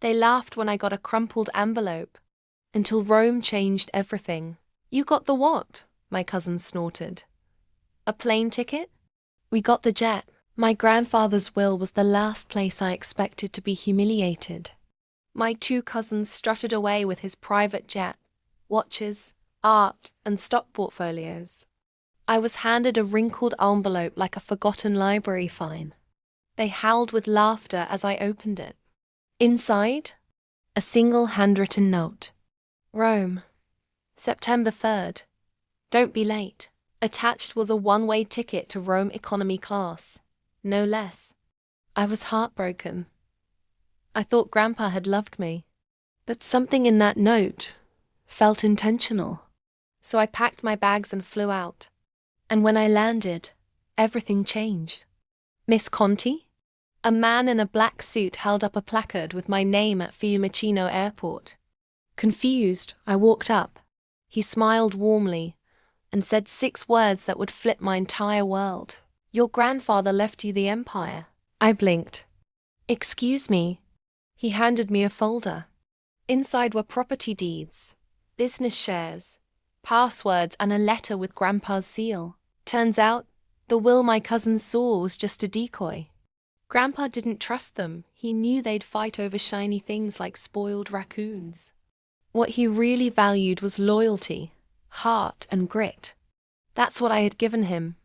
They laughed when I got a crumpled envelope. Until Rome changed everything. You got the what? My cousin snorted. A plane ticket? We got the jet. My grandfather's will was the last place I expected to be humiliated. My two cousins strutted away with his private jet, watches, art, and stock portfolios. I was handed a wrinkled envelope like a forgotten library fine. They howled with laughter as I opened it. Inside, a single handwritten note. Rome, September 3rd. Don't be late. Attached was a one-way ticket to Rome economy class. No less. I was heartbroken. I thought Grandpa had loved me. But something in that note felt intentional. So I packed my bags and flew out. And when I landed, everything changed. Miss Conti? A man in a black suit held up a placard with my name at Fiumicino Airport. Confused, I walked up. He smiled warmly and said 6 words that would flip my entire world. Your grandfather left you the empire. I blinked. Excuse me. He handed me a folder. Inside were property deeds, business shares, passwords, and a letter with Grandpa's seal. Turns out, the will my cousins saw was just a decoy. Grandpa didn't trust them. He knew they'd fight over shiny things like spoiled raccoons. What he really valued was loyalty, heart, and grit. That's what I had given him.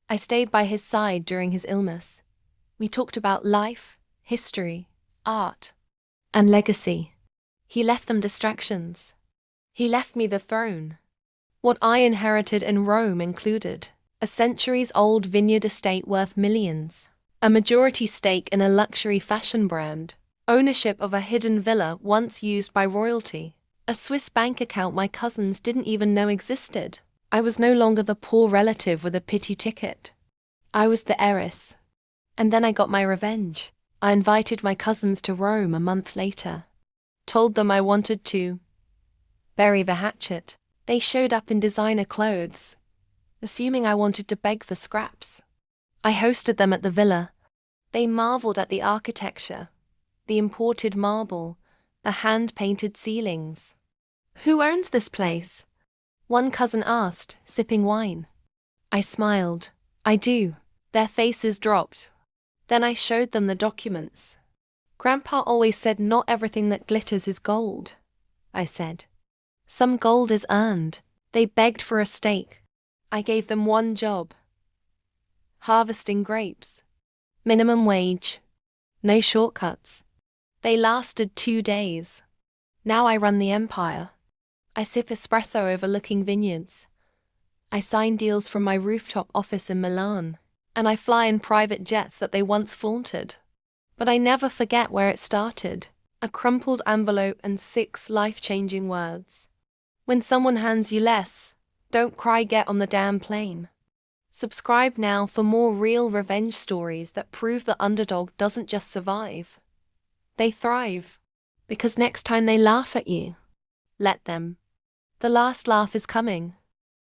I stayed by his side during his illness. We talked about life, history, art, and legacy. He left them distractions. He left me the throne. What I inherited in Rome included a centuries-old vineyard estate worth millions, a majority stake in a luxury fashion brand, ownership of a hidden villa once used by royalty, a Swiss bank account my cousins didn't even know existed. I was no longer the poor relative with a pity ticket. I was the heiress. And then I got my revenge. I invited my cousins to Rome a month later. Told them I wanted to bury the hatchet. They showed up in designer clothes, assuming I wanted to beg for scraps. I hosted them at the villa. They marveled at the architecture, the imported marble, the hand-painted ceilings. Who owns this place? One cousin asked, sipping wine. I smiled. I do. Their faces dropped. Then I showed them the documents. Grandpa always said not everything that glitters is gold, I said. Some gold is earned. They begged for a stake. I gave them one job. Harvesting grapes. Minimum wage. No shortcuts. They lasted 2 days. Now I run the empire. I sip espresso overlooking vineyards. I sign deals from my rooftop office in Milan, and I fly in private jets that they once flaunted. But I never forget where it started. A crumpled envelope and 6 life-changing words. When someone hands you less, don't cry, get on the damn plane. Subscribe now for more real revenge stories that prove the underdog doesn't just survive. They thrive. Because next time they laugh at you, let them. The last laugh is coming.